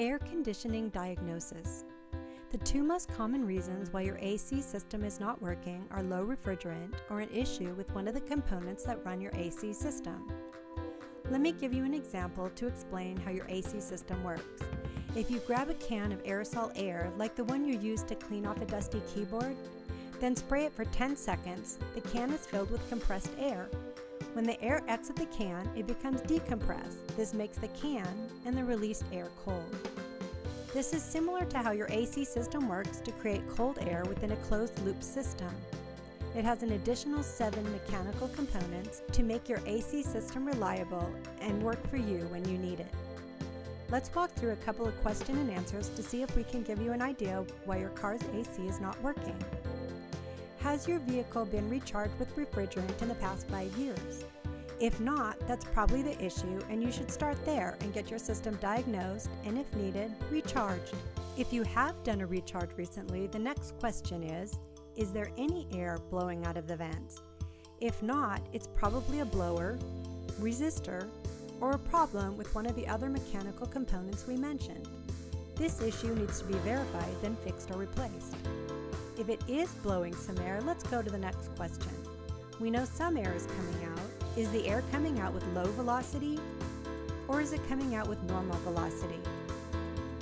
Air conditioning diagnosis. The two most common reasons why your AC system is not working are low refrigerant or an issue with one of the components that run your AC system. Let me give you an example to explain how your AC system works. If you grab a can of aerosol air like the one you use to clean off a dusty keyboard, then spray it for 10 seconds, the can is filled with compressed air. When the air exits the can, it becomes decompressed. This makes the can and the released air cold. This is similar to how your AC system works to create cold air within a closed-loop system. It has an additional 7 mechanical components to make your AC system reliable and work for you when you need it. Let's walk through a couple of question and answers to see if we can give you an idea why your car's AC is not working. Has your vehicle been recharged with refrigerant in the past 5 years? If not, that's probably the issue, and you should start there and get your system diagnosed and, if needed, recharged. If you have done a recharge recently, the next question is there any air blowing out of the vents? If not, it's probably a blower, resistor, or a problem with one of the other mechanical components we mentioned. This issue needs to be verified, then fixed or replaced. If it is blowing some air, let's go to the next question. We know some air is coming out. Is the air coming out with low velocity, or is it coming out with normal velocity?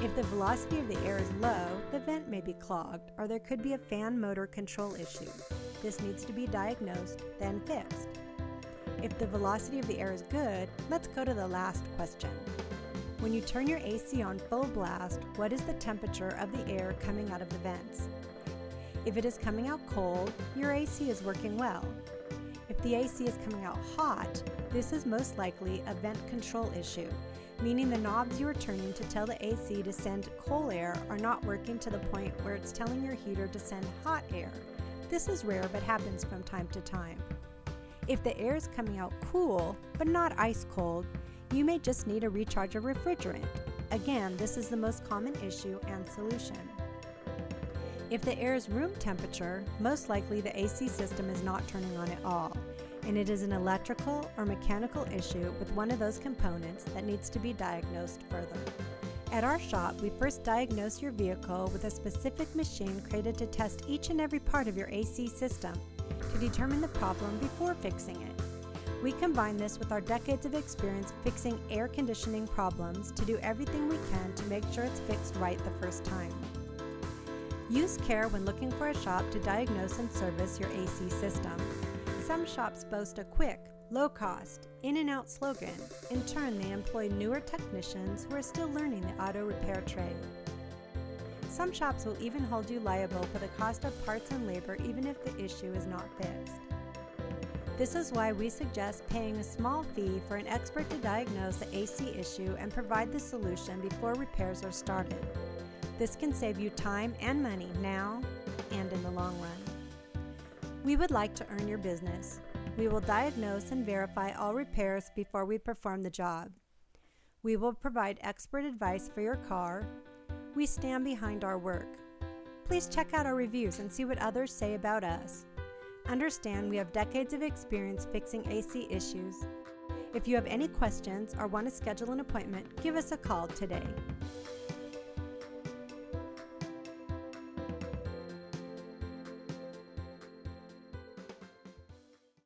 If the velocity of the air is low, the vent may be clogged, or there could be a fan motor control issue. This needs to be diagnosed, then fixed. If the velocity of the air is good, let's go to the last question. When you turn your AC on full blast, what is the temperature of the air coming out of the vents? If it is coming out cold, your AC is working well. If the AC is coming out hot, this is most likely a vent control issue, meaning the knobs you are turning to tell the AC to send cold air are not working to the point where it's telling your heater to send hot air. This is rare but happens from time to time. If the air is coming out cool, but not ice cold, you may just need a recharge of refrigerant. Again, this is the most common issue and solution. If the air is room temperature, most likely the AC system is not turning on at all, and it is an electrical or mechanical issue with one of those components that needs to be diagnosed further. At our shop, we first diagnose your vehicle with a specific machine created to test each and every part of your AC system to determine the problem before fixing it. We combine this with our decades of experience fixing air conditioning problems to do everything we can to make sure it's fixed right the first time. Use care when looking for a shop to diagnose and service your AC system. Some shops boast a quick, low-cost, in-and-out slogan. In turn, they employ newer technicians who are still learning the auto repair trade. Some shops will even hold you liable for the cost of parts and labor even if the issue is not fixed. This is why we suggest paying a small fee for an expert to diagnose the AC issue and provide the solution before repairs are started. This can save you time and money now and in the long run. We would like to earn your business. We will diagnose and verify all repairs before we perform the job. We will provide expert advice for your car. We stand behind our work. Please check out our reviews and see what others say about us. Understand we have decades of experience fixing AC issues. If you have any questions or want to schedule an appointment, give us a call today.